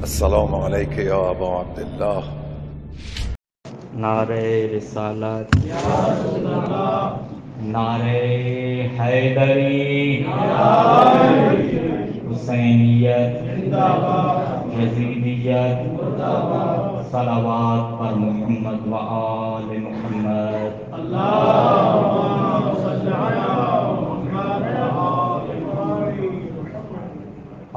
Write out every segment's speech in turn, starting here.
السلام علیک یا ابا عبداللہ. نعرہ رسالت، نعرہ حیدری، حسینیت، یزیدیت، صلوات پر محمد و آل محمد.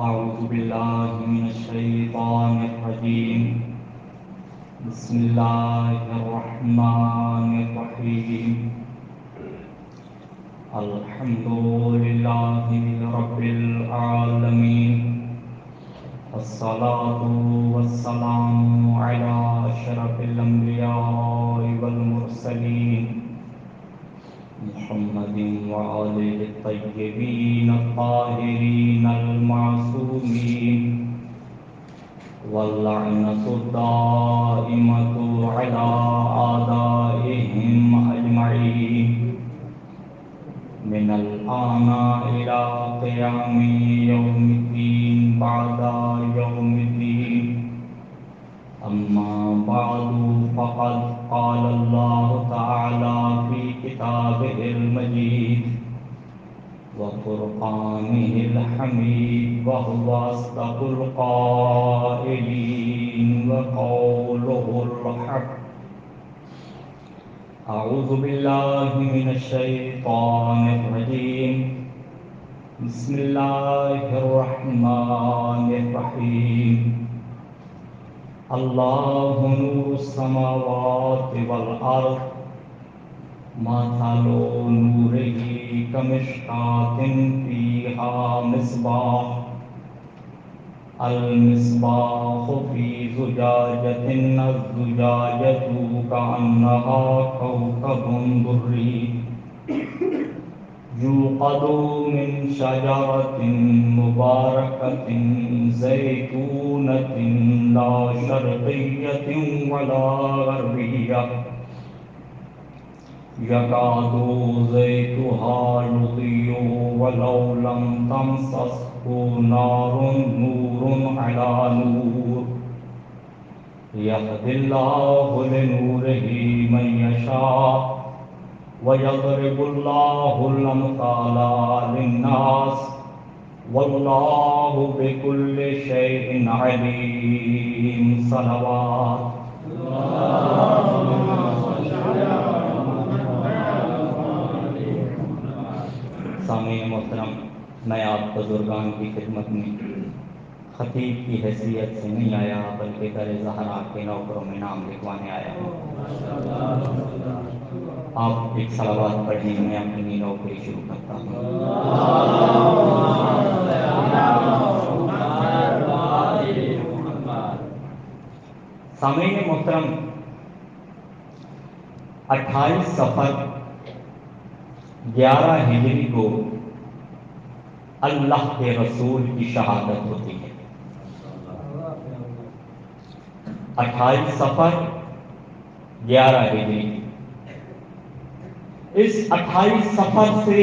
اعوذ باللہ من الشیطان الرجیم. بسم اللہ الرحمن الرحیم. الحمد للہ رب العالمین، الصلاة والسلام علی اشرف الانبیاء والمرسلین، محمد وآلہ الطیبین الطاہرین المعصومین، واللعنۃ الدائمۃ علی اعدائہم اجمعین، من الآن إلى قیام یوم الدین بعد یوم الدین. اما بعد فقد قال اللہ تعالی فی کتابہ المجید وفرقانہ الحمید وهو اصدق القائلین وقولہ الحق. اعوذ باللہ من الشیطان الرجیم. بسم اللہ الرحمن الرحیم. اللہ نور السماوات والارض، مثل نورہ کمشکاۃ فیہا مصباح، المصباح فی زجاجۃ الزجاجۃ کأنہا کوکب دری یوقد من شجرۃ مبارکۃ زیتونۃ لا شرقیۃ ولا غربیہ یکاد زیتها یضیء ولو لم تمسسه نار نور علی نور یهدی اللہ لنورہ من یشاء وَيَضْرِبُ اللَّهُ الْأَمْثَالَ لِلنَّاسِ وَاللَّهُ بِكُلِّ شَيْءٍ عَلِيمٌ. صلوات. سامعین محترم، میں آپ بزرگان کی خدمت میں خطیب کی حیثیت سے نہیں آیا، بلکہ در زہرا کے نوکروں میں نام لکھوانے آیا ہوں. آپ ایک صلوات پڑھیں، میں اپنی نوکری شروع کرتا ہوں. سامعین محترم، 28 صفر 11 ہجری کو اللہ کے رسول کی شہادت ہوتی ہے. 28 صفر 11 ہجری. اس 28 صفر سے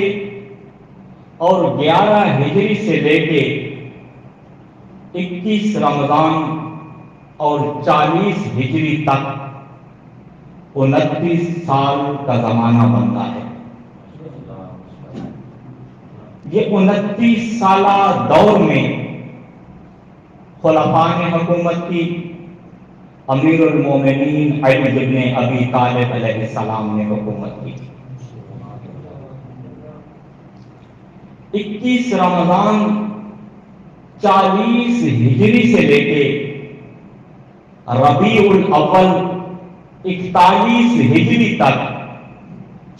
اور 11 ہجری سے لے کے 21 رمضان اور 40 ہجری تک 29 سال کا زمانہ بنتا ہے. یہ 29 سالہ دور میں خلفاء نے حکومت کی. امیر المومنین علی بن ابی طالب علیہ السلام نے حکومت کی. 21 رمضان 40 ہجری سے لے کے ربیع الاول 41 ہجری تک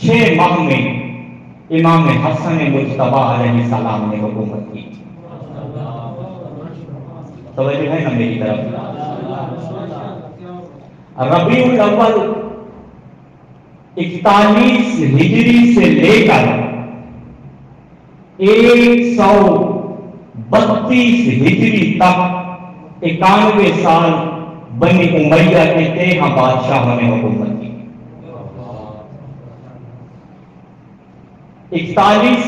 6 ماہ میں امام حسن مجتبی علیہ السلام نے حکومت کی. توجہ ہے نا میری طرف؟ ربیع الاول 41 ہجری سے لے کر 132 ہجری تک 91 سال بنی امیہ کے 13 بادشاہوں نے حکومت کی. 41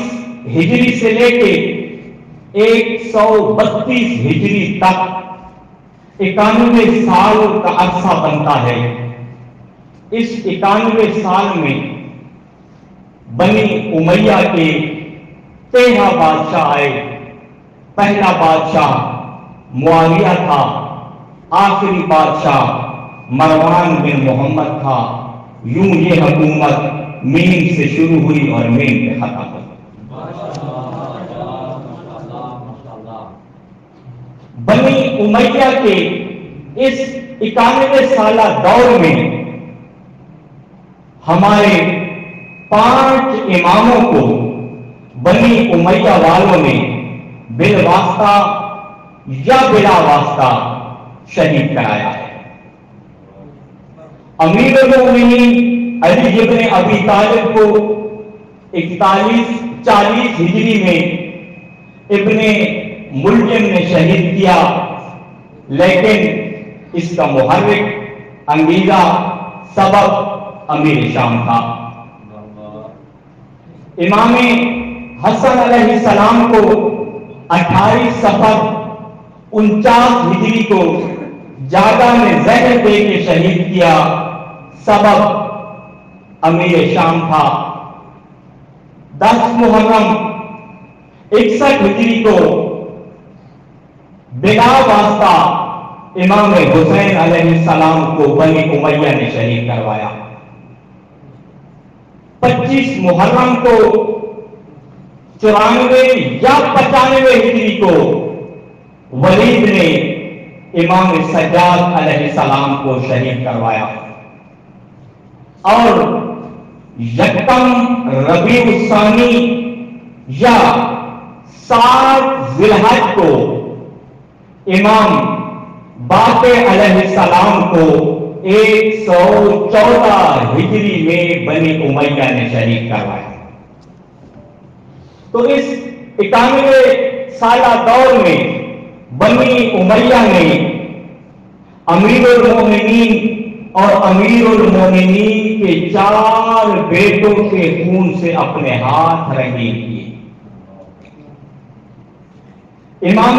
ہجری سے لے کے 132 ہجری تک 91 سال کا عرصہ بنتا ہے۔ اس 91 سال میں بنی امیہ کے 13 بادشاہ آئے۔ پہلا بادشاہ معاویہ تھا، آخری بادشاہ مروان بن محمد تھا۔ یوں یہ حکومت میم سے شروع ہوئی اور میم پہ ختم ہوئی۔ بنی امیہ کے اس 91 سالہ دور میں ہمارے 5 اماموں کو بنی امیہ والوں نے بالواسطہ یا بلا واسطہ شہید کرایا ہے۔ امیر المومنین علی ابن ابی طالب کو 41-40 ہجری میں ابن ملجم نے شہید کیا، لیکن اس کا محرک انگیزہ سبب امیر شام تھا۔ امام حسن علیہ السلام کو 28 صفر 49 ہجری کو جاگا میں زہر دے کے شہید کیا، سبب امیر شام تھا۔ 10 محرم 61 ہجری کو بلا واسطہ امام حسین علیہ السلام کو بنی امیہ نے شہید کروایا۔ 25 محرم کو 94 یا 95 ہجری کو ولید نے امام سجاد علیہ السلام کو شہید کروایا، اور یکم ربیع الثانی یا 7 ذی الحج کو امام باقر علیہ السلام کو 114 ہجری میں بنی امیہ نے شہید کروایا۔ تو اس 91 سالہ دور میں بنی امیہ نے امیر المومنین اور امیر المومنین کے 4 بیٹوں کے خون سے اپنے ہاتھ رنگین کیے۔ امام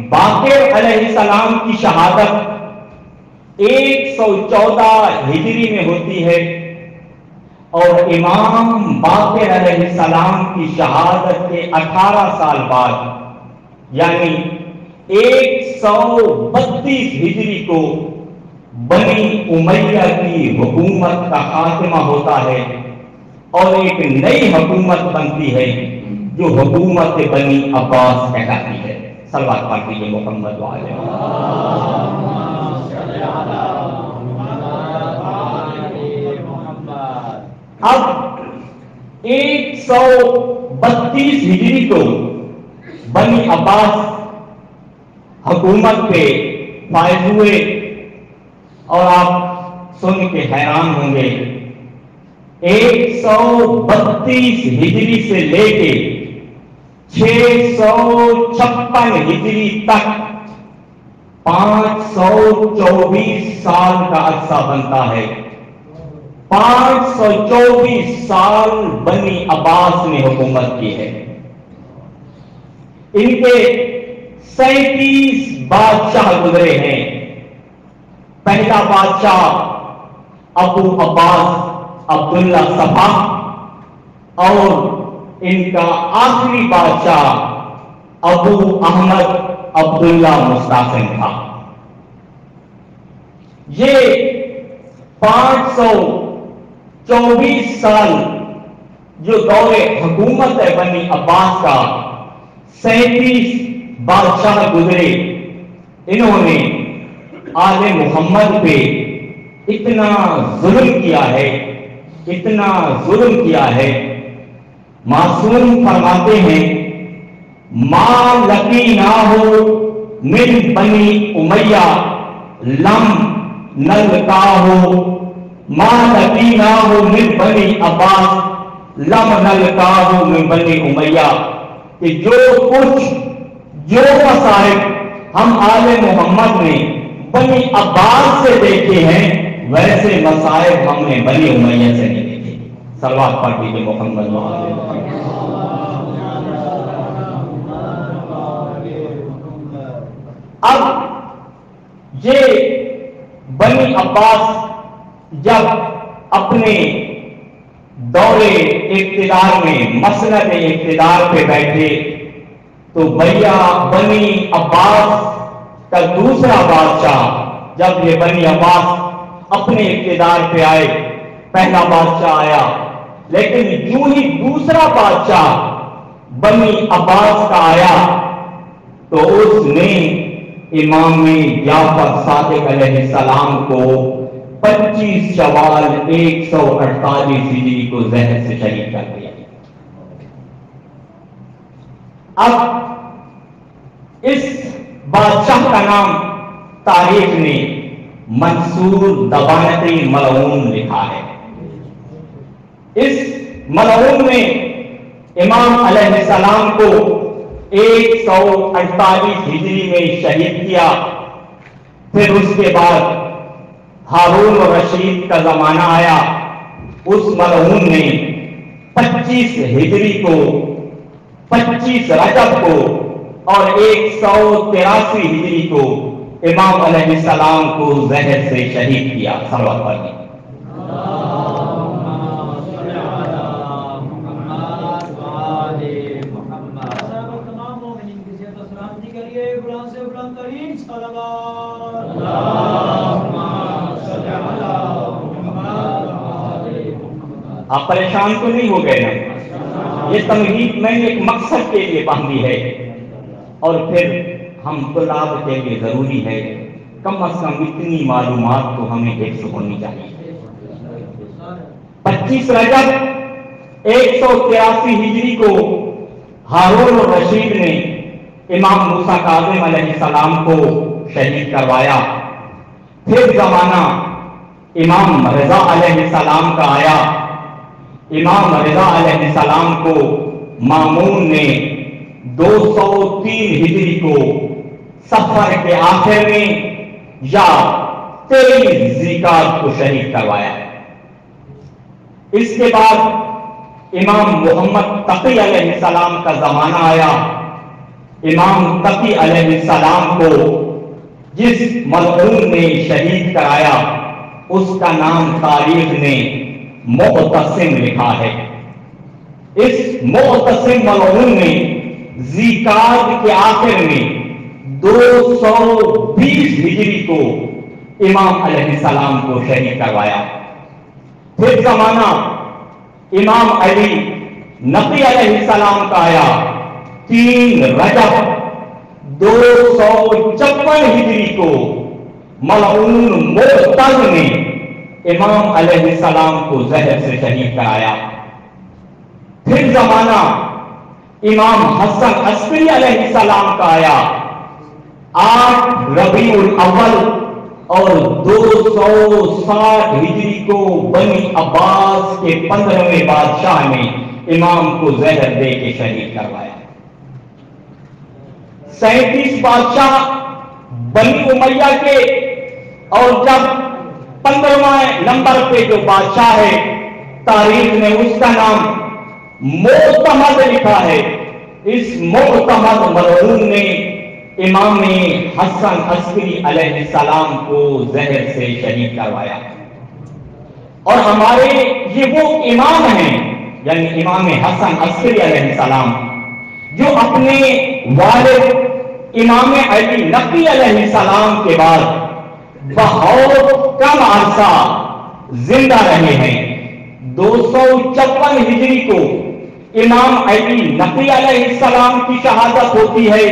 باقر علیہ السلام کی شہادت 114 ہجری میں ہوتی ہے، اور امام باقر علیہ السلام کی شہادت کے 18 سال بعد یعنی 132 ہجری کو بنی امیہ کی حکومت کا خاتمہ ہوتا ہے، اور ایک نئی حکومت بنتی ہے جو حکومت بنی عباس کہلاتی ہے۔ صلوات پاک کیجئے محمد وعلیہ اب 132 ہجری کو بنی عباس حکومت پہ فائز ہوئے، اور آپ سن کے حیران ہوں گے 132 ہجری سے لے کے 656 ہجری تک 524 سال کا عرصہ بنتا ہے۔ 524 سال بنی عباس نے حکومت کی ہے۔ ان کے 37 بادشاہ گزرے ہیں۔ پہلا بادشاہ ابو عباس عبداللہ صفا، اور ان کا آخری بادشاہ ابو احمد عبداللہ مستعصم تھا۔ یہ 524 سال جو دور حکومت ہے بنی عباس کا، 37 بادشاہ گزرے، انہوں نے آل محمد پہ اتنا ظلم کیا ہے، اتنا ظلم کیا ہے۔ معصوم فرماتے ہیں ما لقیناہ من بنی امیہ لم نلقاہ، ما لقیناہ من بنی عباس لم نلقاہ من بنی امیہ، کہ جو کچھ جو مصائب ہم آل محمد نے بنی عباس سے دیکھے ہیں ویسے مصائب ہم نے بنی امیہ سے نہیں دیکھے۔ صلوات پاک کیجئے محمد وعلیہ وسلم۔ اب یہ بنی عباس جب اپنے دور اقتدار میں مسند اقتدار پہ بیٹھے تو بھیا بنی عباس کا دوسرا بادشاہ، جب یہ بنی عباس اپنے اقتدار پہ آئے، پہلا بادشاہ آیا، لیکن یوں ہی دوسرا بادشاہ بنی عباس کا آیا تو اس نے امام جعفر صادق علیہ السلام کو 25 شوال 148 ہجری کو زہر سے شہید کر دیا۔ اب اس بادشاہ کا نام تاریخ نے منصور دبانت ملعون لکھا ہے۔ اس ملعون نے امام علیہ السلام کو 148 ہجری میں شہید کیا۔ پھر اس کے بعد ہارون الرشید کا زمانہ آیا، اس ملعون نے 25 ہجری کو، 25 رجب کو اور 183 ہجری کو امام علیہ السلام کو زہر سے شہید کیا۔ صلوات پڑھیں۔ آپ پریشان تو نہیں ہو گئے نا؟ یہ تمہید میں نے ایک مقصد کے لیے باندھی ہے، اور پھر ہم طلاب کے لیے ضروری ہے کم از کم اتنی معلومات تو ہمیں حفظ ہونی چاہیے۔ 25 رجب 183 ہجری کو ہارون الرشید نے امام موسیٰ کاظم علیہ السلام کو شہید کروایا۔ پھر زمانہ امام رضا علیہ السلام کا آیا۔ امام رضا علیہ السلام کو مامون نے 203 ہجری کو سفر کے آخر میں یا 23 ذیقعدہ کو شہید کروایا۔ اس کے بعد امام محمد تقی علیہ السلام کا زمانہ آیا۔ امام تقی علیہ السلام کو جس ملعون نے شہید کرایا اس کا نام تاریخ نے معتصم لکھا ہے۔ اس معتصم ملعون نے ذیقعدہ کے آخر میں 220 ہجری کو امام علیہ السلام کو شہید کروایا۔ پھر زمانہ امام علی نقی علیہ السلام کا آیا۔ 3 رجب 254 ہجری کو ملعون معتز نے امام علیہ السلام کو زہر سے شہید کرایا۔ پھر زمانہ امام حسن عسکری علیہ السلام کا آیا۔ 8 ربیع الاول اور 260 ہجری کو بنی عباس کے 15ویں بادشاہ نے امام کو زہر دے کے شہید کروایا۔ 37 بادشاہ بنی امیہ کے، اور جب 15واں نمبر پہ جو بادشاہ ہے تاریخ نے اس کا نام معتمد لکھا ہے۔ اس معتمد ملعون نے امام حسن عسکری علیہ السلام کو زہر سے شہید کروایا۔ اور ہمارے یہ وہ امام ہیں، یعنی امام حسن عسکری علیہ السلام، جو اپنے والد امام علی نقی علیہ السلام کے بعد بہت کم عرصہ زندہ رہے ہیں۔ 254 ہجری کو امام علی نقی علیہ السلام کی شہادت ہوتی ہے،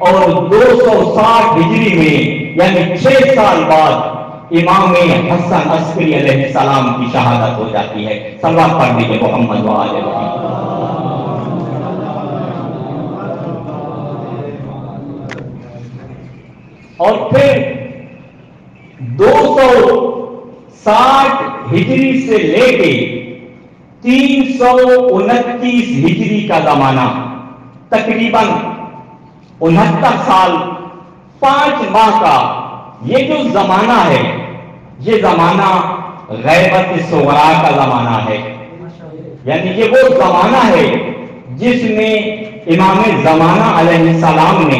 اور 260 ہجری میں یعنی 6 سال بعد امام حسن عسکری علیہ السلام کی شہادت ہو جاتی ہے۔ صلوات پڑھ دیجیے محمد و آل محمد۔ اور پھر 260 ہجری سے لے کے 329 ہجری کا زمانہ، تقریباً 69 سال 5 ماہ کا یہ جو زمانہ ہے، یہ زمانہ غیبت صغرا کا زمانہ ہے۔ یعنی یہ وہ زمانہ ہے جس میں امام زمانہ علیہ السلام نے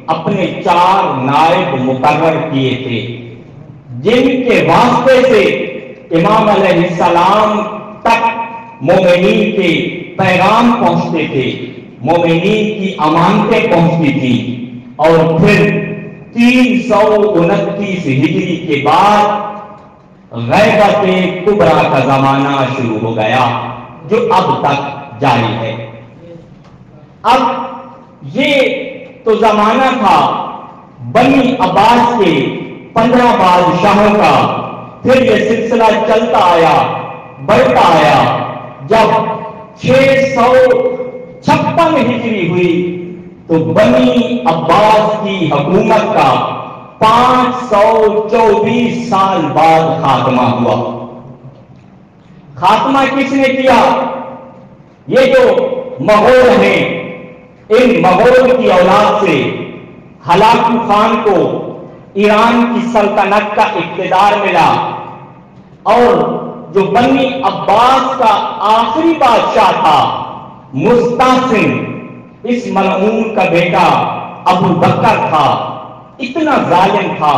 اپنے 4 نائب مقرر کیے تھے جن کے واسطے سے امام علیہ السلام تک مومنین کے پیغام پہنچتے تھے، مومنین کی امانتیں پہنچتی تھی۔ اور پھر 329 ہجری کے بعد غیبت کبریٰ کا زمانہ شروع ہو گیا جو اب تک جاری ہے۔ اب یہ تو زمانہ تھا بنی عباس کے 15 بادشاہوں کا، پھر یہ سلسلہ چلتا آیا، بڑھتا آیا۔ جب 656 ہجری ہوئی تو بنی عباس کی حکومت کا 524 سال بعد خاتمہ ہوا۔ خاتمہ کس نے کیا؟ یہ جو مغول ہیں، ان مغول کی اولاد سے ہلاکو خان کو ایران کی سلطنت کا اقتدار ملا، اور جو بنی عباس کا آخری بادشاہ تھا مستحسن، اس ملعون کا بیٹا ابو بکر تھا، اتنا ظالم تھا،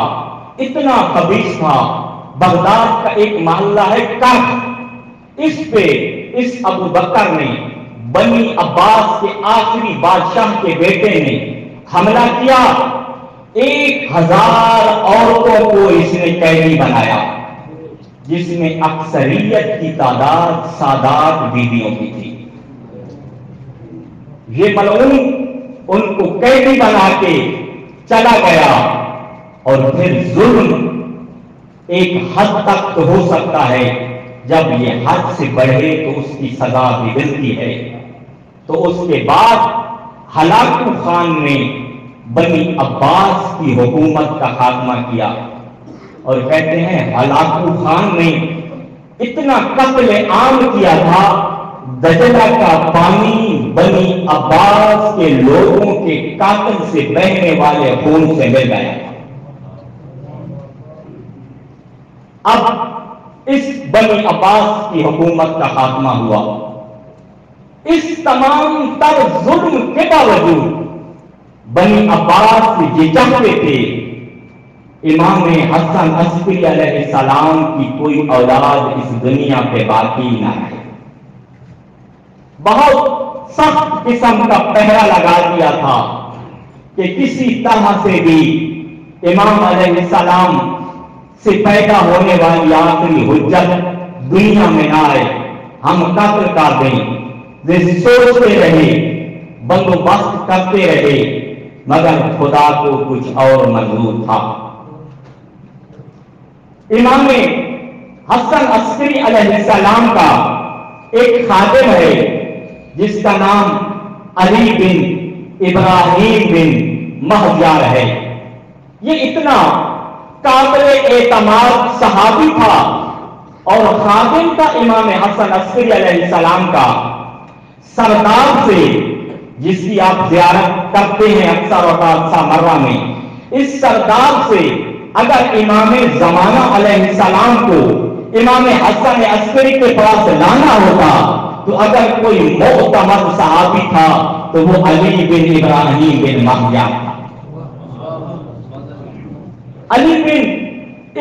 اتنا خبیث تھا۔ بغداد کا ایک محلہ ہے کرخ، اس پہ اس ابو بکر نے، بنی عباس کے آخری بادشاہ کے بیٹے نے حملہ کیا۔ 1000 عورتوں کو اس نے قیدی بنایا، جس میں اکثریت کی تعداد سادات بیویوں کی تھی۔ یہ ملعون ان کو قیدی بنا کے چلا گیا، اور پھر ظلم ایک حد تک تو ہو سکتا ہے، جب یہ حد سے بڑھے تو اس کی سزا بھی ملتی ہے۔ تو اس کے بعد ہلاکو خان نے بنی عباس کی حکومت کا خاتمہ کیا، اور کہتے ہیں ہلاکو خان نے اتنا قتل عام کیا تھا، دجلہ کا پانی بنی عباس کے لوگوں کے قاتل سے بہنے والے خون سے مل گیا۔ اب اس بنی عباس کی حکومت کا خاتمہ ہوا۔ اس تمام تر ظلم کے باوجود بنی عباس یہ چاہتے تھے امام حسن عسکری علیہ السلام کی کوئی اولاد اس دنیا پہ باقی نہ رہے۔ بہت سخت قسم کا پہرا لگا دیا تھا کہ کسی طرح سے بھی امام علیہ السلام سے پیدا ہونے والی آخری حجت دنیا میں نہ آئے، ہم قتل کر دیں۔ سوچتے رہے، بندوبست کرتے رہے، مگر خدا کو کچھ اور منظور تھا۔ امام حسن عسکری علیہ السلام کا ایک خادم ہے جس کا نام علی بن ابراہیم بن مہجار ہے۔ یہ اتنا قابل اعتماد صحابی تھا، اور خادم کا امام حسن عسکری علیہ السلام کا سردار سے، جس کی آپ زیارت کرتے ہیں اکثر اوقات سامرہ میں، اس سردار سے اگر امام زمانہ علیہ السلام کو امام حسن عسکری کے پاس لانا ہوتا تو اگر کوئی معتمد صحابی تھا تو وہ علی بن ابراہیم بن مہجار تھا۔ علی بن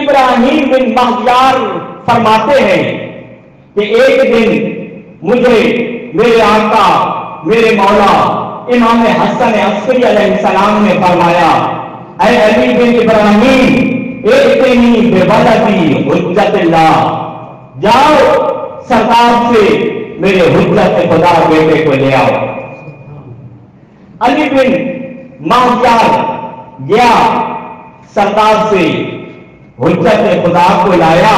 ابراہیم بن مہجار فرماتے ہیں کہ ایک دن مجھے میرے آقا، میرے مولا امام حسن عسکری علیہ السلام نے فرمایا، اے علی بن ابراہیم، ائتنی بولدی حجت اللہ، جاؤ سردار سے میرے حجت خدا بیٹے کو لے آؤ۔ علی بن مہجار گیا، سردار سے حجت خدا کو لایا،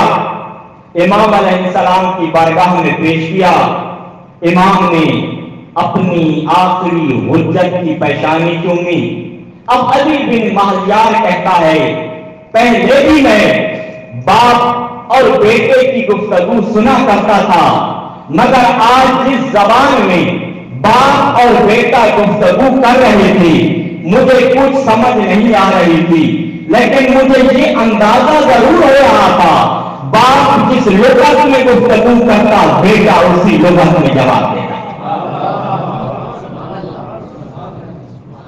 امام علیہ السلام کی بارگاہ میں پیش کیا۔ امام نے اپنی آخری حجت کی پیشانی چومی۔ اب علی بن مہجار کہتا ہے، پہلے بھی میں باپ اور بیٹے کی گفتگو سنا کرتا تھا، مگر آج جس زبان میں باپ اور بیٹا گفتگو کر رہے تھے مجھے کچھ سمجھ نہیں آ رہی تھی، لیکن مجھے یہ اندازہ ضرور ہو رہا تھا باپ جس لغت میں گفتگو کرتا بیٹا اسی لغت میں جواب دیتا۔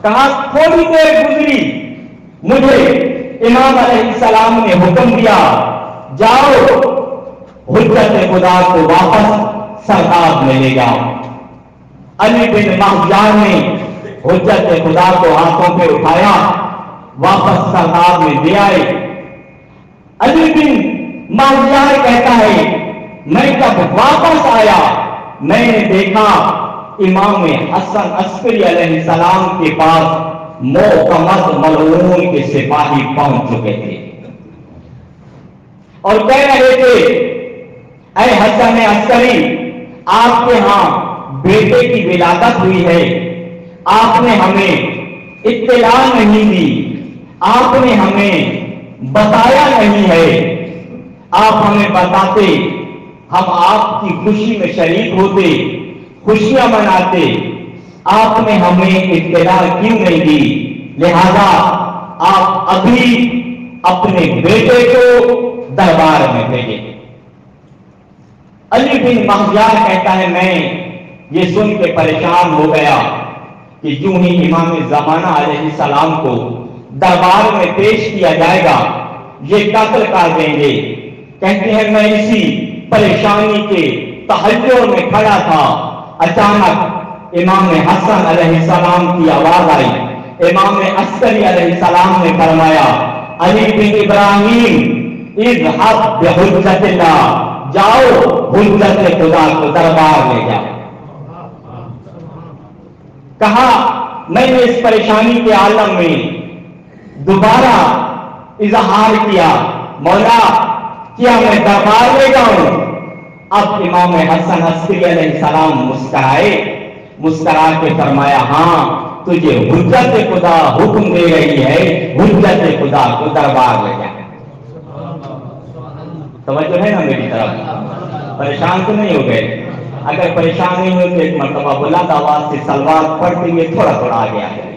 کہا تھوڑی دیر گزری مجھے امام علیہ السلام نے حکم دیا جاؤ حجت خدا کو واپس سرکار میں لے جاؤ۔ علی بن مہجار نے حجت خدا کو ہاتھوں پہ اٹھایا، واپس سرکار میں لے آئے۔ علی بن مہجار کہتا ہے میں جب واپس آیا میں نے دیکھا امام حسن عسکری علیہ السلام کے پاس معتمد ملعون کے سپاہی پہنچ چکے تھے اور کہہ رہے تھے اے حسن عسکری، آپ کے ہاں بیٹے کی ولادت ہوئی ہے، آپ نے ہمیں اطلاع نہیں دی، آپ نے ہمیں بتایا نہیں ہے، آپ ہمیں بتاتے ہم آپ کی خوشی میں شریک ہوتے، خوشیاں مناتے، آپ نے ہمیں اطلاع کیوں نہیں دی؟ لہذا آپ ابھی اپنے بیٹے کو دربار میں بھیجیں۔ علی بن مہجار کہتا ہے میں یہ سن کے پریشان ہو گیا کہ یوں ہی امام زمانہ علیہ السلام کو دربار میں پیش کیا جائے گا، یہ قتل کر دیں گے۔ کہتے ہیں میں اسی پریشانی کے تحیر میں کھڑا تھا، اچانک امام حسن علیہ السلام کی آواز آئی، امام عسکری علیہ السلام نے فرمایا علی بن ابراہیم اذهب بحجت اللہ، جاؤ حجت خدا کو دربار لے جاؤ۔ کہا میں نے اس پریشانی کے عالم میں دوبارہ اظہار کیا مولا کیا میں دربار لے جاؤں؟ اب امام حسن عسکری علیہ السلام مسکرائے، مسکرا کے فرمایا ہاں تجھے حجت خدا حکم دے رہی ہے، حجت خدا کو دربار لے جا۔ توجہ ہے نا میری طرف؟ پریشان تو نہیں ہو گئے؟ اگر پریشان نہیں ہوئے تو ایک مرتبہ بلند آواز سے سلوات پڑھتے ہوئے تھوڑا تھوڑا آگے آ گیا۔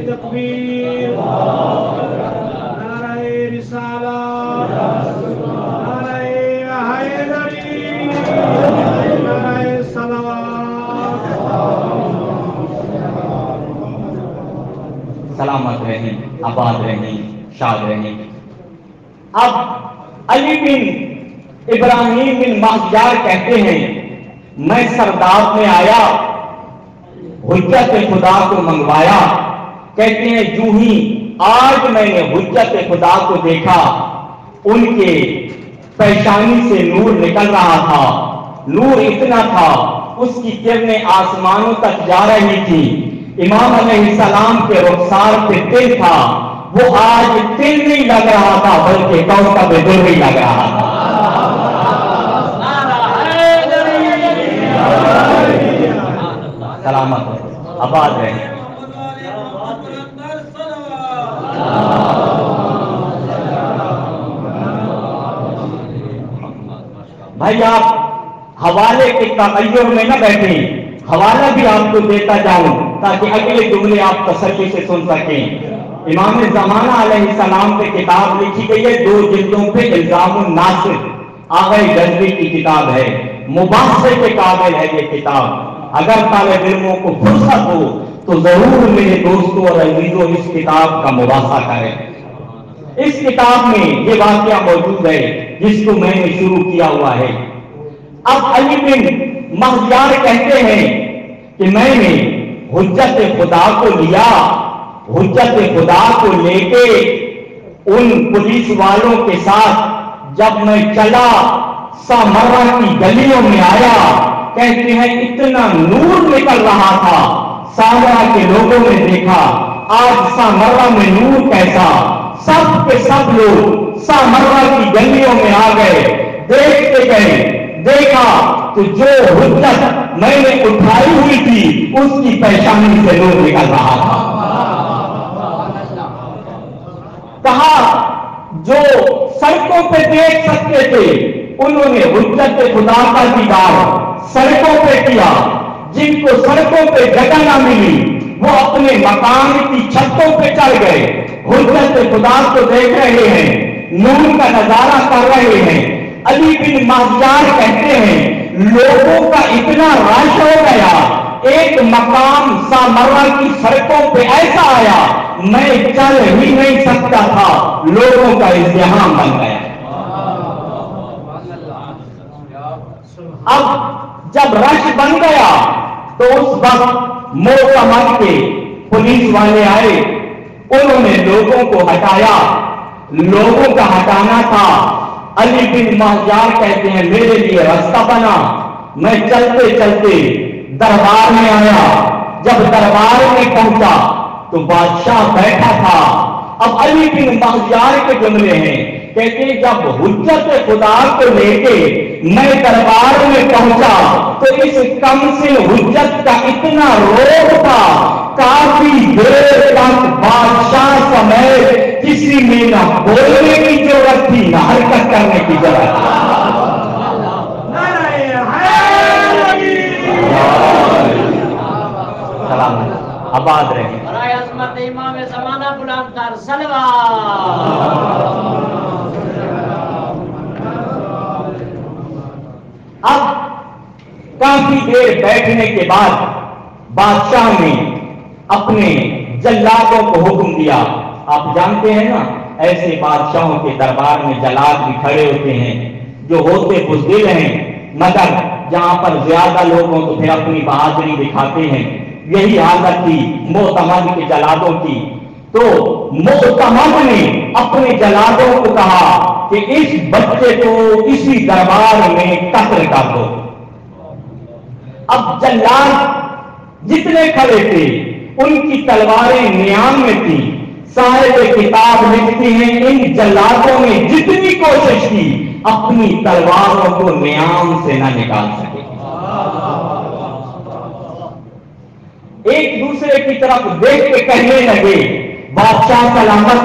تکبیر، نعرہ رسالت، نعرہ حیدری، نعرہ صلوات۔ سلامت رہیں، آباد رہیں، شاد رہیں۔ اب علی بن ابراہیم بن مہجار کہتے ہیں میں سرداب میں آیا، حجت خدا کو منگوایا، کہتے ہیں جو ہی آج میں نے حجت خدا کو دیکھا ان کے پیشانی سے نور نکل رہا تھا، نور اتنا تھا اس کی کرنیں آسمانوں تک جا رہی تھی، امام علیہ السلام کے رخسار پہ تل تھا، وہ آج تل نہیں لگ رہا تھا بلکہ کوكب درّی لگ رہا تھا۔ سلامت ہے، آباد رہے۔ بھائی آپ حوالے کے تغیر میں نہ بیٹھیں، حوالہ بھی آپ کو دیتا جاؤں تاکہ اگلے جملے آپ تسلی سے سن سکیں۔ امام زمانہ علیہ السلام پہ کتاب لکھی گئی ہے، 2 جلدوں پہ، الزام الناصر آغا غزوی کی کتاب ہے، مباحثے کے قابل ہے یہ کتاب۔ اگر طالب علموں کو فرصت ہو تو ضرور میرے دوستوں اور عزیزوں اس کتاب کا مباحثہ کریں۔ اس کتاب میں یہ واقعہ موجود ہے جس کو میں نے شروع کیا ہوا ہے۔ اب علی بن مہجار کہتے ہیں کہ میں نے حجت خدا کو لیا، حجت خدا کو لے کے ان پولیس والوں کے ساتھ جب میں چلا سامرہ کی گلیوں میں آیا، کہتے ہیں اتنا نور نکل رہا تھا، سامرہ کے لوگوں نے دیکھا آج سامرہ میں نور کیسا، سب کے سب لوگ سامرہ کی گلیوں میں آ گئے، دیکھتے گئے، دیکھا تو جو حجت میں نے اٹھائی ہوئی تھی اس کی پیشانی سے نور نکل رہا تھا۔ کہا جو سڑکوں پہ دیکھ سکتے تھے انہوں نے حجت خدا کا دیدار سڑکوں پہ کیا، جن کو سڑکوں پہ جگہ نہ ملی وہ اپنے مکان کی چھتوں پہ چڑھ گئے، حجت خدا کو دیکھ رہے ہیں، نور کا نظارہ کر رہے ہیں۔ علی بن مہجار کہتے ہیں لوگوں کا اتنا رش ہو گیا، ایک مقام سامرا کی سڑکوں پہ ایسا آیا میں چل ہی نہیں سکتا تھا، لوگوں کا ازدحام بن گیا۔ اب جب رش بن گیا تو اس وقت محکمہ کے پولیس والے آئے، انہوں نے لوگوں کو ہٹایا۔ لوگوں کا ہٹانا تھا، علی بن مہجار کہتے ہیں میرے لیے راستہ بنا، میں چلتے چلتے دربار میں آیا۔ جب دربار میں پہنچا تو بادشاہ بیٹھا تھا۔ اب علی بن مہجار کے جملے ہیں، کہتے ہیں جب حجت خدا کو لے کے میں دربار میں پہنچا تو اس کمسن حجت کا اتنا روب تھا، کافی دیر تک بادشاہ سمیت کسی میں نہ بولنے کی ضرورت تھی نہ حرکت کرنے کی ضرورت تھی۔ سلام آباد رہے۔ برائے عظمت امام زمانہ بلند تر صلوات۔ اب کافی دیر بیٹھنے کے بعد بادشاہ نے اپنے جلادوں کو حکم دیا۔ آپ جانتے ہیں نا ایسے بادشاہوں کے دربار میں جلاد بھی کھڑے ہوتے ہیں جو ہوتے بزدل ہیں، مگر جہاں پر زیادہ لوگ ہوں تو پھر اپنی بہادری دکھاتے ہیں۔ یہی حالت تھی معتمد کے جلادوں کی۔ تو معتمد نے اپنے جلادوں کو کہا کہ اس بچے کو اسی دربار میں قتل کر دو۔ اب جلاد جتنے کھڑے تھے ان کی تلواریں نیام میں تھی۔ صاحب کتاب لکھتی ہیں ان جلادوں نے جتنی کوشش کی اپنی تلواروں کو نیام سے نہ نکال سکے۔ ایک دوسرے کی طرف دیکھ کے کہنے لگے بادشاہ سلامت،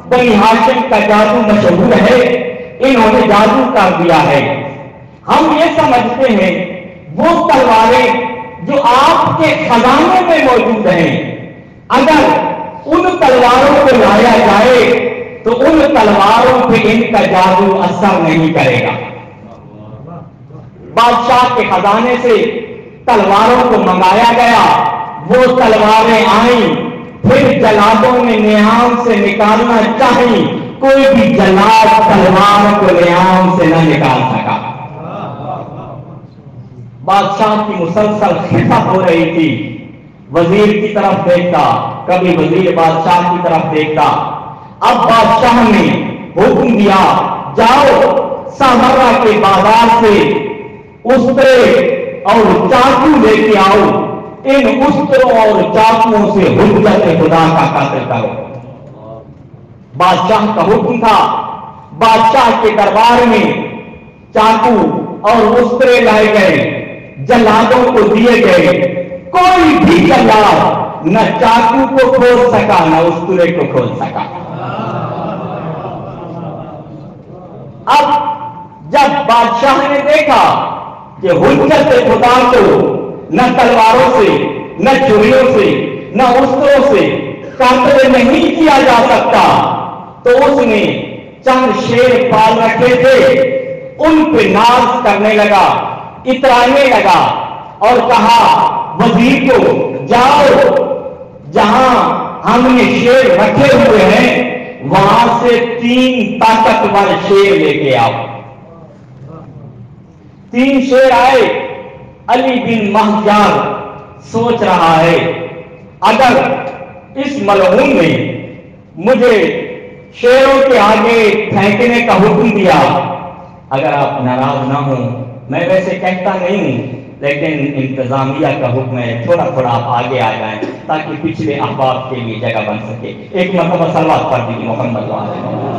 بنی ہاشم کا جادو مشہور ہے، انہوں نے جادو کر دیا ہے۔ ہم یہ سمجھتے ہیں وہ تلواریں جو آپ کے خزانے میں موجود ہیں، اگر ان تلواروں کو لایا جائے تو ان تلواروں پہ ان کا جادو اثر نہیں کرے گا۔ بادشاہ کے خزانے سے تلواروں کو منگایا گیا، وہ تلواریں آئیں، پھر جلادوں نے نیام سے نکالنا چاہی، کوئی بھی جلاد تلوار کو نیام سے نہ نکال سکا۔ بادشاہ کی مسلسل خفت ہو رہی تھی، وزیر کی طرف دیکھتا، کبھی وزیر بادشاہ کی طرف دیکھتا۔ اب بادشاہ نے حکم دیا جاؤ سامرا کے بازار سے استرے اور چاقو لے کے آؤ، ان استروں اور چاقوؤں سے حجت خدا کا قتل کرو۔ بادشاہ کا حکم تھا، بادشاہ کے دربار میں چاقو اور استرے لائے گئے، جلادوں کو دیے گئے، کوئی بھی جلاد نہ چاقو کو کھول سکا نہ استرے کو کھول سکا۔ اب جب بادشاہ نے دیکھا کہ حجت خدا کو نہ تلواروں سے نہ چھریوں سے نہ استروں سے قتل نہیں کیا جا سکتا، تو اس نے چند شیر پال رکھے تھے ان پہ ناز کرنے لگا، اترانے لگا اور کہا وزیر کو جاؤ جہاں ہم نے شیر رکھے ہوئے ہیں وہاں سے 3 طاقتور شیر لے کے آؤ۔ 3 شیر آئے۔ علی بن مہجار سوچ رہا ہے اگر اس ملعون نے مجھے شیروں کے آگے پھینکنے کا حکم دیا، اگر آپ ناراض نہ ہوں، میں ویسے کہتا نہیں ہوں لیکن انتظامیہ کا حکم ہے تھوڑا تھوڑا آپ آگے آ جائیں تاکہ پچھلے احباب کے لیے جگہ بن سکے۔ ایک مرتبہ صلوات پڑھ دیجیے محمد وعلیہ۔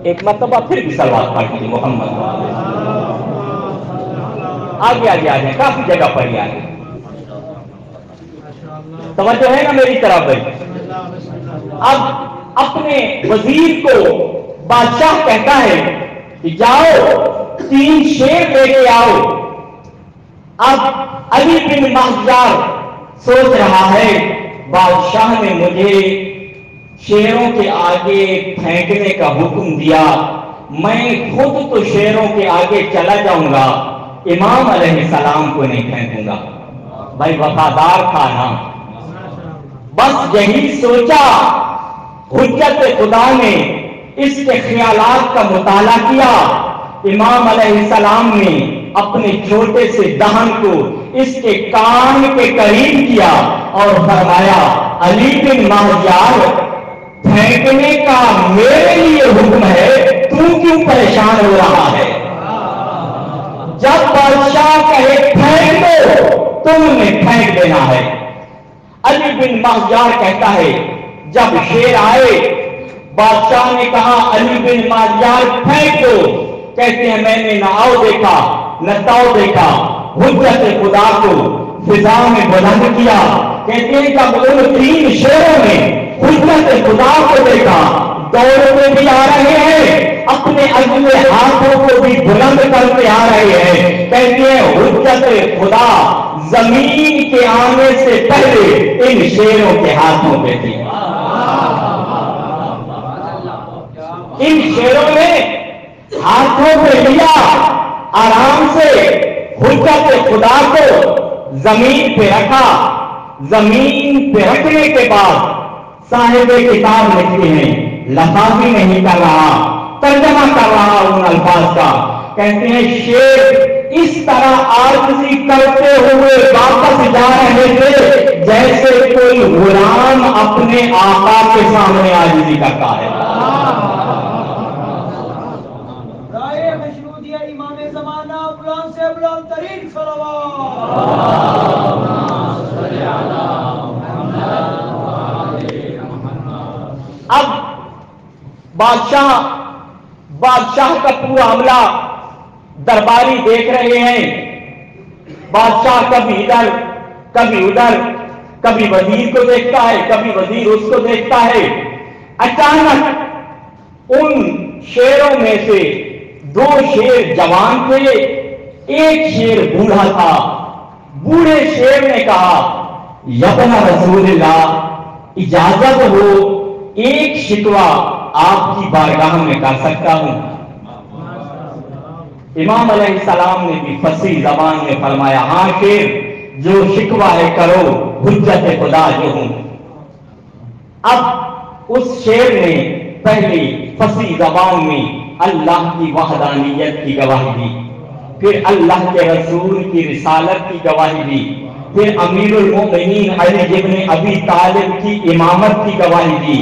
ایک مرتبہ پھر بھی صلوات پڑھ دیجیے محمد وعلیہ۔ آگے آگے آ جائیں، کافی جگہ پڑھی آگے۔ توجہ ہے نا میری طرف بھائی؟ اب اپنے وزیر کو بادشاہ کہتا ہے کہ جاؤ 3 شیر لے کے آؤ۔ اب علی بن مہجار سوچ رہا ہے بادشاہ نے مجھے شیروں کے آگے پھینکنے کا حکم دیا، میں خود تو شیروں کے آگے چلا جاؤں گا، امام علیہ السلام کو نہیں پھینکوں گا۔ بھائی وفادار تھا نا، بس یہی سوچا۔ حجت خدا نے اس کے خیالات کا مطالعہ کیا۔ امام علیہ السلام نے اپنے چھوٹے سے دہن کو اس کے کان کے قریب کیا اور فرمایا، علی بن مہجار، پھینکنے کا میرے لیے حکم ہے، تو کیوں پریشان ہو رہا ہے؟ جب بادشاہ کہے پھینک دو، تم نے پھینک دینا ہے۔ علی بن مہجار کہتا ہے، جب شیر آئے، بادشاہ نے کہا علی بن مہجار پھینک دو، کہتے ہیں میں نے نہ آؤ دیکھا نہ تاؤ دیکھا، حجت خدا کو فضا میں بلند کیا۔ کہتے ہیں جب ان تین شیروں نے حجت خدا کو دیکھا، دوڑتے بھی آ رہے ہیں، اپنے اگلے ہاتھوں کو بھی بلند کرتے آ رہے ہیں۔ کہتے ہیں حجت خدا زمین کے آنے سے پہلے ان شیروں کے ہاتھوں پہ تھی۔ ان شیروں نے ہاتھوں پہ لیا، آرام سے حجت خدا کو زمین پہ رکھا۔ زمین پہ رکھنے کے بعد صاحب کتاب لکھتے ہیں، لفاظی نہیں کر رہا، ترجمہ کر رہا ان الفاظ کا۔ کہتے ہیں شیر اس طرح عاجزی کرتے ہوئے واپس جا رہے تھے جیسے کوئی غلام اپنے آقا کے سامنے عاجزی کرتا ہے۔ رائے مشروطیہ امام زمانہ بلند سے بلند ترین صلوات۔ اب بادشاہ کا پورا عملہ درباری دیکھ رہے ہیں۔ بادشاہ کبھی ادھر کبھی ادھر، کبھی وزیر کو دیکھتا ہے، کبھی وزیر اس کو دیکھتا ہے۔ اچانک ان شیروں میں سے دو شیر جوان تھے، ایک شیر بوڑھا تھا۔ بوڑھے شیر نے کہا، یبن رسول اللہ، اجازت ہو ایک شکوہ آپ کی بارگاہ میں کر سکتا ہوں؟ امام علیہ السلام نے بھی فصیح زبان میں فرمایا، ہاں شیر، جو شکوہ ہے کرو، حجت خدا جو ہوں۔ اب اس شیر نے پہلی فصیح زبان میں اللہ کی وحدانیت کی گواہی دی، پھر اللہ کے رسول کی رسالت کی گواہی دی، پھر امیر المومنین علی ابن ابی طالب کی امامت کی گواہی دی۔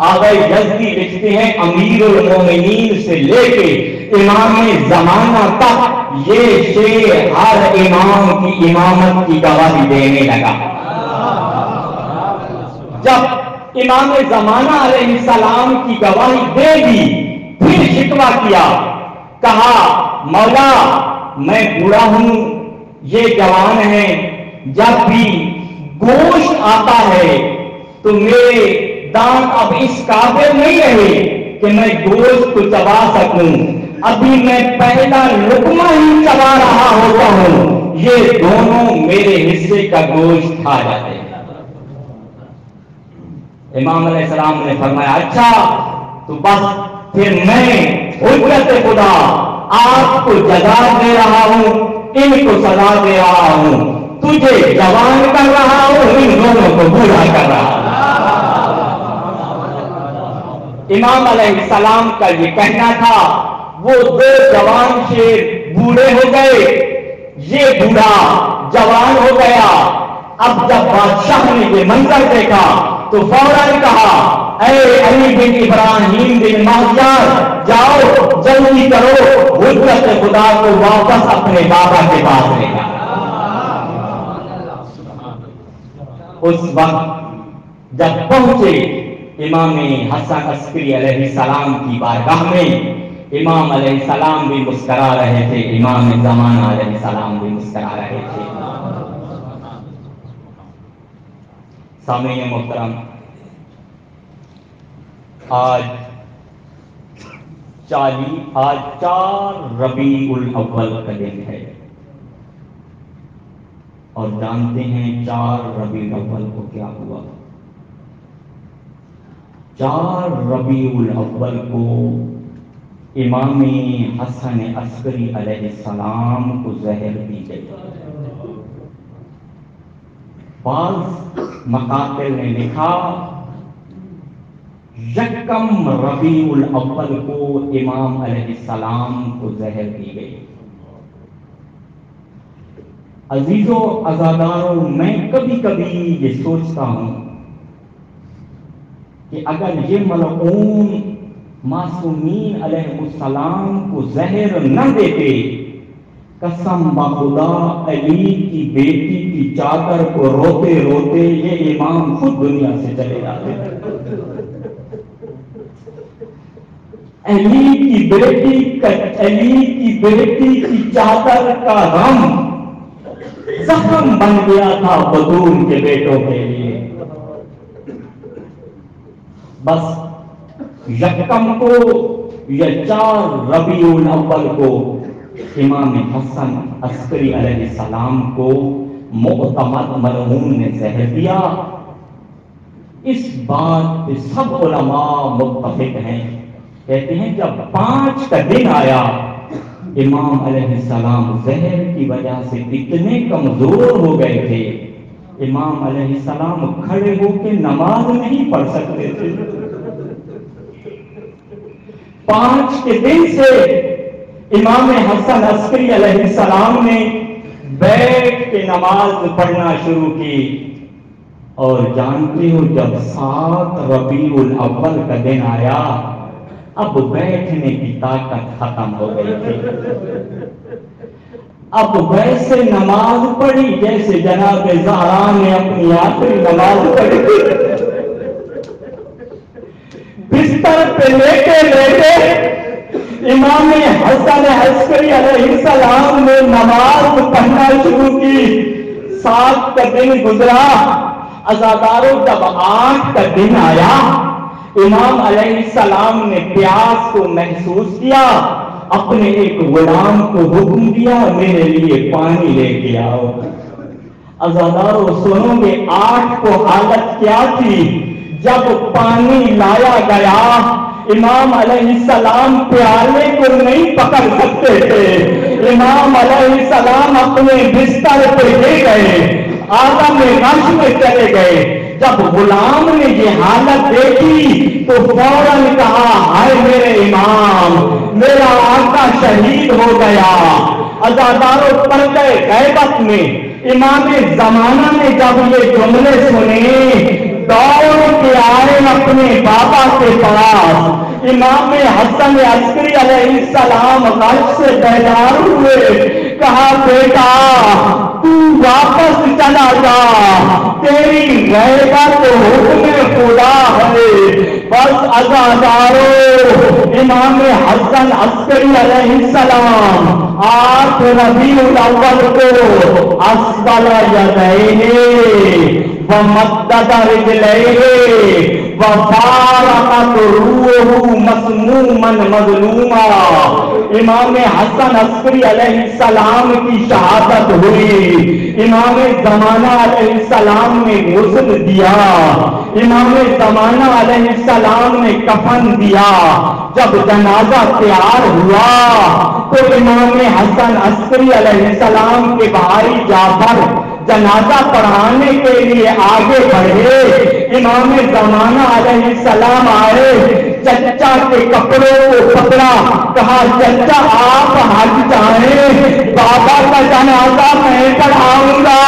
آغا یزدی لکھتے ہیں، امیر المومنین سے لے کے امام زمانہ تک یہ شیر ہر امام کی امامت کی گواہی دینے لگا۔ جب امام زمانہ علیہ السلام کی گواہی دے دی، پھر شکوہ کیا، کہا مولا میں بوڑھا ہوں، یہ جوان ہیں، جب بھی گوشت آتا ہے تو میرے دانت اب اس قابل نہیں رہے کہ میں گوشت کو چبا سکوں، ابھی میں پہلا لقمہ ہی چبا رہا ہوتا ہوں، یہ دونوں میرے حصے کا گوشت کھا جاتے ہیں۔ امام علیہ السلام نے فرمایا، اچھا تو بس پھر میں حجت خدا آپ کو جزا دے رہا ہوں، ان کو سزا دے رہا ہوں، تجھے جوان کر رہا ہوں، ان دونوں کو بوڑھا کر رہا ہوں۔ امام علیہ السلام کا یہ کہنا تھا۔ وہ دو جوان شیر بوڑھے ہو گئے، یہ بوڑھا جوان ہو گیا۔ اب جب بادشاہ نے یہ منظر دیکھا تو فوراً کہا، اے علی بن ابراہیم بن مہجار، جاؤ جلدی کرو، حجت خدا کو واپس اپنے بابا کے پاس لے جا۔ اس وقت جب پہنچے امام حسن عسکری علیہ السلام کی بارگاہ میں، امام علیہ السلام بھی مسکرا رہے تھے، امام زمانہ علیہ السلام بھی مسکرا رہے تھے۔ سامعین محترم، آج 4 ربیع الاول کا دن ہے، اور جانتے ہیں 4 ربیع الاول کو کیا ہوا؟ 4 ربیع الاول کو امام حسن عسکری علیہ السلام کو زہر دی گئی۔ بعض مقاتل نے لکھا یکم ربیع الاول کو امام علیہ السلام کو زہر دی گئی۔ عزیزو عزادارو، میں کبھی کبھی یہ سوچتا ہوں کہ اگر یہ ملعون معصومین علیہ السلام کو زہر نہ دیتے، قسم بخدا علی کی بیٹی کی چادر کو روتے روتے یہ امام خود دنیا سے چلے جاتے۔ علی کی بیٹی کی چادر کا غم زخم بن گیا تھا بدون کے بیٹوں کے لیے۔ بس یکم کو یا 4 ربیع الاول کو امام حسن عسکری علیہ السلام کو معتمد مرحوم نے زہر دیا۔ اس بات پہ سب علماء متفق ہیں، کہتے ہیں جب 5 کا دن آیا، امام علیہ السلام زہر کی وجہ سے اتنے کمزور ہو گئے تھے، امام علیہ السلام کھڑے ہو کے نماز نہیں پڑھ سکتے تھے۔ 5 کے دن سے امام حسن عسکری علیہ السلام نے بیٹھ کے نماز پڑھنا شروع کی، اور جانتے ہو جب 7 ربیع الاول کا دن آیا، اب بیٹھنے کی طاقت ختم ہو گئی تھی۔ اب ویسے نماز پڑھی جیسے جناب زہرا نے اپنی آخری نماز پڑھی۔ بستر پہ لیٹے امام حسن عسکری علیہ السلام نے نماز پڑھنا شروع کی۔ 7 کا دن گزرا، عزادارو جب 8 کا دن آیا، امام علیہ السلام نے پیاس کو محسوس کیا، اپنے ایک غلام کو حکم دیا میرے لیے پانی لے کے آؤ۔ عزادارو سنو گے 8 کو حالت کیا تھی؟ جب پانی لایا گیا، امام علیہ السلام پیالے کو نہیں پکڑ سکتے تھے، امام علیہ السلام اپنے بستر پہ لے گئے، عالم غش میں چلے گئے۔ جب غلام نے یہ حالت دیکھی تو فوراً کہا ہائے میرے امام، میرا آقا شہید ہو گیا۔ عزادارو پردہ غیبت میں امام زمانہ نے جب یہ جملے سنے، دوڑ کے آئے اپنے بابا کے پاس۔ امام حسن عسکری علیہ السلام غش سے بیدار ہوئے، کہا بیٹا تو واپس چلا جا، تیری غیبت حکم خدا ہے۔ بس عزادارو امام حسن عسکری علیہ السلام 8 ربیع الاول کو اسفل یدیہ ومدد رجلیہ وفارقت روحہ مسموما مظلوما۔ امام حسن عسکری علیہ السلام کی شہادت ہوئی، امام زمانہ علیہ السلام نے غسل دیا، امام زمانہ علیہ السلام نے کفن دیا۔ جب جنازہ تیار ہوا تو امام حسن عسکری علیہ السلام کے بھائی جعفر جنازہ پڑھانے کے لیے آگے بڑھے۔ امام زمانہ علیہ السلام آئے، چچا کے کپڑوں کو پکڑا، کہا چچا آپ ہٹ جائیں، بابا کا جنازہ میں پڑھاؤں گا،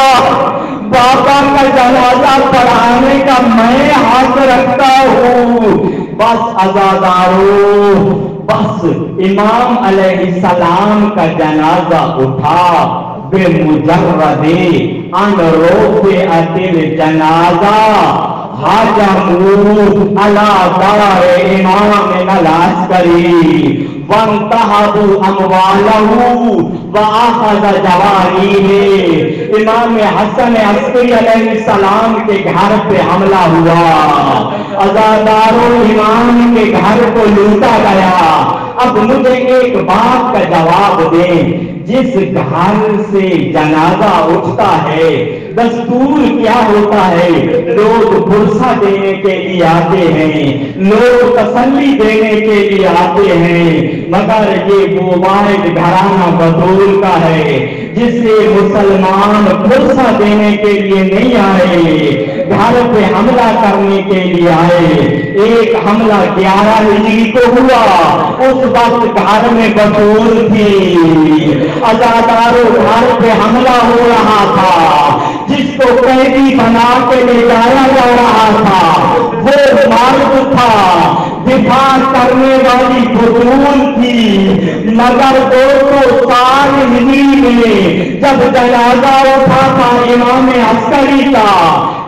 بابا کا جنازہ پڑھانے کا میں حق رکھتا ہوں۔ بس عزادارو، بس امام علیہ السلام کا جنازہ اٹھا، بے مجرد ان رفعت الجنازہ حجموا علی دار امام العسکری وانتہبوا اموالہ واخذ جواریہ۔ امام حسن عسکری علیہ السلام کے گھر پہ حملہ ہوا، عزادارو امام کے گھر کو لوٹا گیا، اب مجھے ایک بات کا جواب دیں، جس گھر سے جنازہ اٹھتا ہے دستور کیا ہوتا ہے؟ لوگ بھروسہ دینے کے لیے آتے ہیں، لوگ تسلی دینے کے لیے آتے ہیں، مگر یہ وہ واحد گھرانہ بطول کا ہے جسے مسلمان بھروسہ دینے کے لیے نہیں آئے، گھر پہ حملہ کرنے کے لیے آئے۔ ایک حملہ 11 ہجری کو ہوا، اس وقت گھر میں بطول تھی، عزاداروں گھر پہ حملہ ہو رہا تھا، جس کو قیدی بنا کے لے جایا جا رہا تھا وہ مرد تھا، دفاع کرنے والی بطول تھی، مگر 200 سال ہجری میں جب جنازہ اٹھا تھا امام عسکری کا،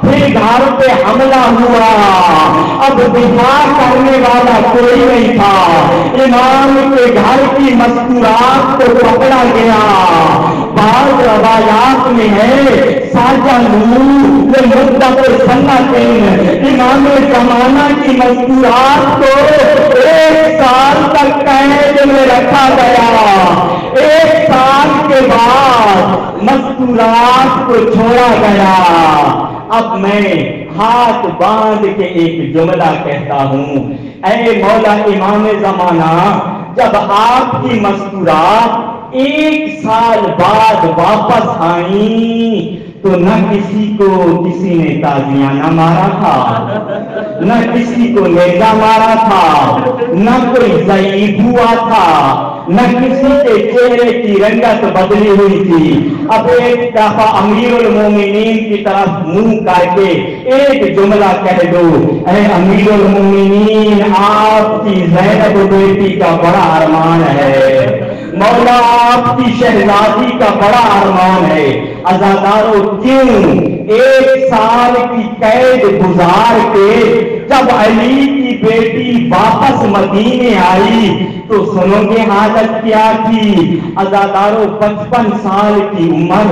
پھر گھر پہ حملہ ہوا، اب دفاع کرنے والا کوئی نہیں تھا، امام کے گھر کی مستورات کو پکڑا گیا۔ بعض روایات میں ہے ساجہ نور مدت سنتین، امام زمانہ کی مستورات کو 1 سال تک قید میں رکھا گیا، 1 سال کے بعد مستورات کو چھوڑا گیا۔ اب میں ہاتھ باندھ کے ایک جملہ کہتا ہوں، اے مولا امام زمانہ، جب آپ کی مستورات 1 سال بعد واپس آئیں تو نہ کسی کو کسی نے تازیانہ مارا تھا، نہ کسی کو نیزہ مارا تھا، نہ کوئی ضعیف ہوا تھا، نہ کسی کے چہرے کی رنگت بدلی ہوئی تھی۔ اب ایک دفعہ امیر المومنین کی طرف منہ کر کے ایک جملہ کہہ دو، اے امیر المومنین، آپ کی زینب بیٹی کا بڑا ارمان ہے، مولا آپ کی شہزادی کا بڑا ارمان ہے۔ عزاداروں کیوں 1 سال کی قید گزار کے جب علی کی بیٹی واپس مدینے آئی تو سنو گے حاجت کیا تھی؟ عزاداروں 55 سال کی عمر،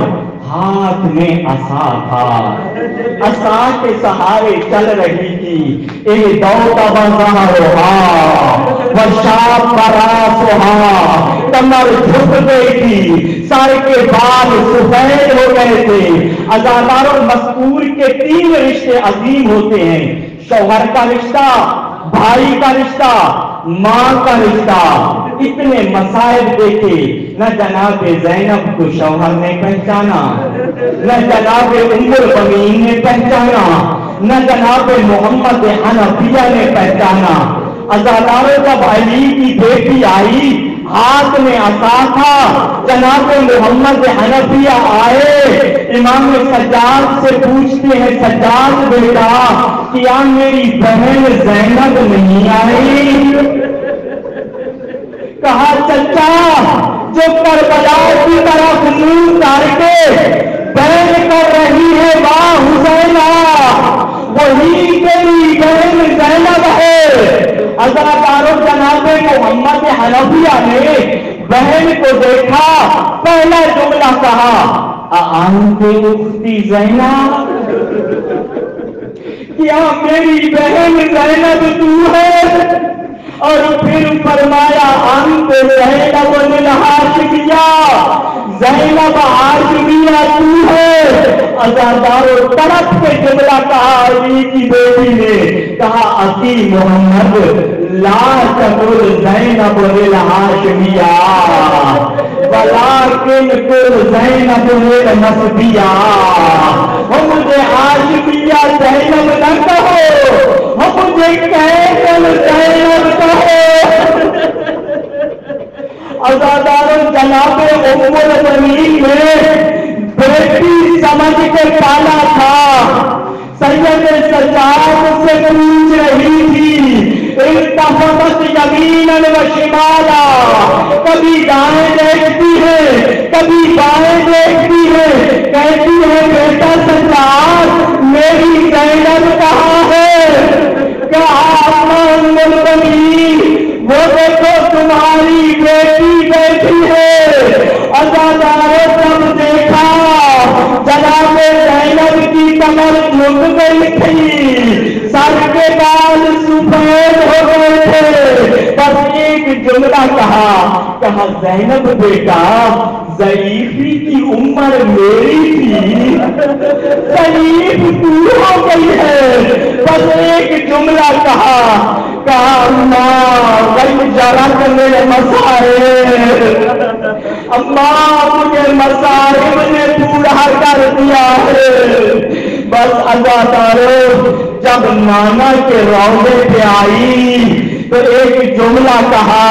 ہاتھ میں عصا تھا، عصا کے سہارے چل رہی تھی۔ اے دوتا بظہرہا وشاب راسہا، کمر جھک گئی تھی، سر کے بال سفید ہو گئے تھے۔ عزاداروں مذکور کے 3 رشتے عظیم ہوتے ہیں، شوہر کا رشتہ، بھائی کا رشتہ، ماں کا رشتہ۔ اتنے مسائل دیکھے، نہ جناب زینب کو شوہر نے پہچانا، نہ جناب ام البنین نے پہچانا، نہ جناب محمد حنفیہ نے پہچانا۔ عزاداروں جب علی کی بیٹی آئی، ہاتھ میں عصا تھا، جناب محمد حنفیہ آئے، امام سجاد سے پوچھتے ہیں، سجاد بیٹا کیا میری بہن زینب نہیں آئی؟ کہا چچا جو کربلا کی طرف منہ کر کے بیان کر رہی ہے ماں حسینہ، وہی تیری بہن زینب ہے۔ عزاداروں جناب محمد حنفیہ نے بہن کو دیکھا، پہلا جملہ کہا انت اختی زینب، کیا میری بہن زینب تو ہے؟ اور پھر فرمایا انت زینب الہاشمیہ، زینب ہاشمیہ تو ہے۔ عزاداروں طرف کے جملہ کہا علی کی بیٹی نے، کہا اسی محمد لا تقل زینب الہاشمیہ ولیکن قل زینب المصبیہ، مجھے ہاشمیہ زینب نہ کہو، مجھے کیسل زینب کہو۔ عزاداروں جناب ام البنین نے بیٹی سمجھ کے پالا تھا، سید سجاد سے پوچھ رہی تھی، التفت یمینا و شمالا، کبھی دائیں دیکھتی ہے کبھی بائیں دیکھتی ہے، کہتی ہے بیٹا سجاد میری زینب کہاں ہے؟ کہا ام البنین وہ دیکھو تمہاری بیٹی بیٹھی ہے۔ عزاداروں جب دیکھا جناب زینب کی کمر جھک گئی تھی، سر کے بال سفید ہو گئے تھے، بس ایک جملہ کہا زینب بیٹا ضعیفی کی عمر میری تھی، ضعیف تو ہو گئی ہے، بس ایک جملہ کہا اماں غیب جرت میرے مصائب، اماں مجھے مصائب نے پورا کر دیا ہے۔ بس عزادارو جب نانا کے روضے پہ آئی تو ایک جملہ کہا،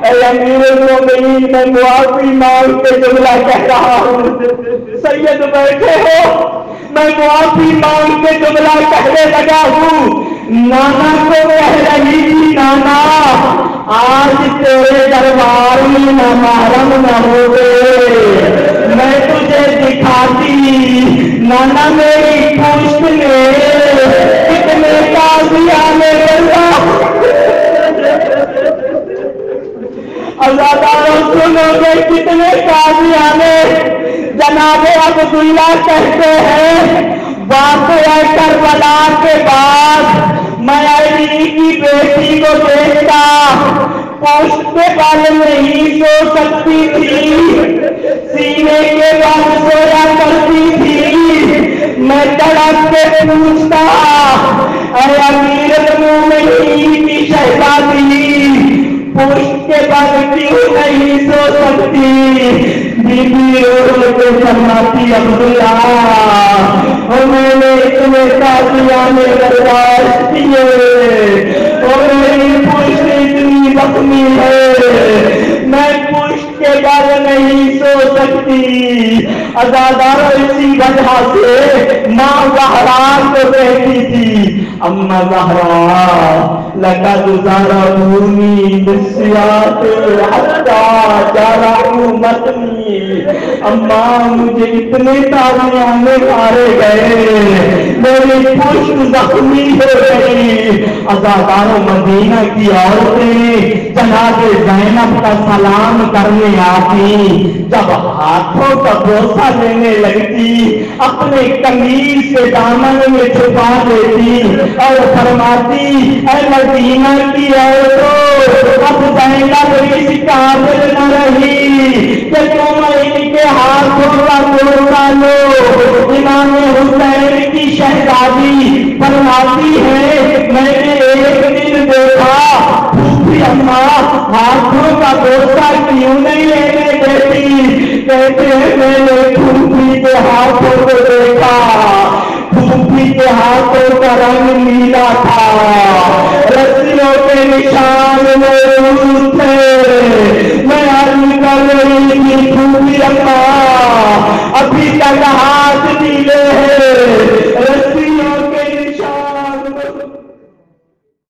اے امیر المومنین میں معافی مانگ کے جملہ کہہ رہا ہوں، سید بیٹھے ہو، میں معافی مانگ کے جملہ کہنے لگا ہوں۔ نانا کو کہہ رہی تھی نانا آج تیرے دربار میں نہ محرم نہ ہوئے، میں تجھے دکھاتی نانا میری پوچھ میں کتنے قاضیانے بننا۔ عزاداروں سنو گے کتنے قاضیانے؟ جناب عبداللہ کہتے ہیں واقعہ کربلا کے بعد میں علی کی بیٹی کو دیکھتا، پوشت کے بال نہیں سو سکتی تھی، سینے کے بال سویا کرتی تھی، میں تڑپ کے پوچھتا اے امیر المومنین کی شہزادی پوشت کے بال کیوں نہیں سو سکتی؟ بی بی کو فرماتی عبداللہ میں نے اتنے قاضیانے برداشت کیے اور میری پشت اتنی زخمی ہے میں پشت کے بل نہیں سو سکتی۔ عزاداروں اسی وجہ سے ماں زہرا کو کہتی تھی اما زہرا لقد ضربونی بالسیاط حتی جرحوا متنی، اما مجھے اتنے قاضیانے مارے گئے میری پشت زخمی ہو گئی۔ عزاداروں مدینہ کی عورتیں جناب زینب کا سلام کرنے آتی، جب ہاتھوں کا بوسہ لینے لگتی اپنے قمیص کے دامن میں چھپا لیتی اور فرماتی اے مدینہ کی عورتوں اب زینب اس قابل نہ رہی کہ تم ان کے ہاتھوں کا بوسہ لو۔ امام حسین کی شہزادی فرماتی ہے میں نے ایک دن دیکھا پھوپھی اماں ہاتھوں کا بوسہ کیوں نہیں لینے دیتی؟ کہتے ہیں میں نے پھوپھی کے ہاتھوں کو دیکھا، پھوپھی کے ہاتھوں کا رنگ نیلا تھا، رسیوں کے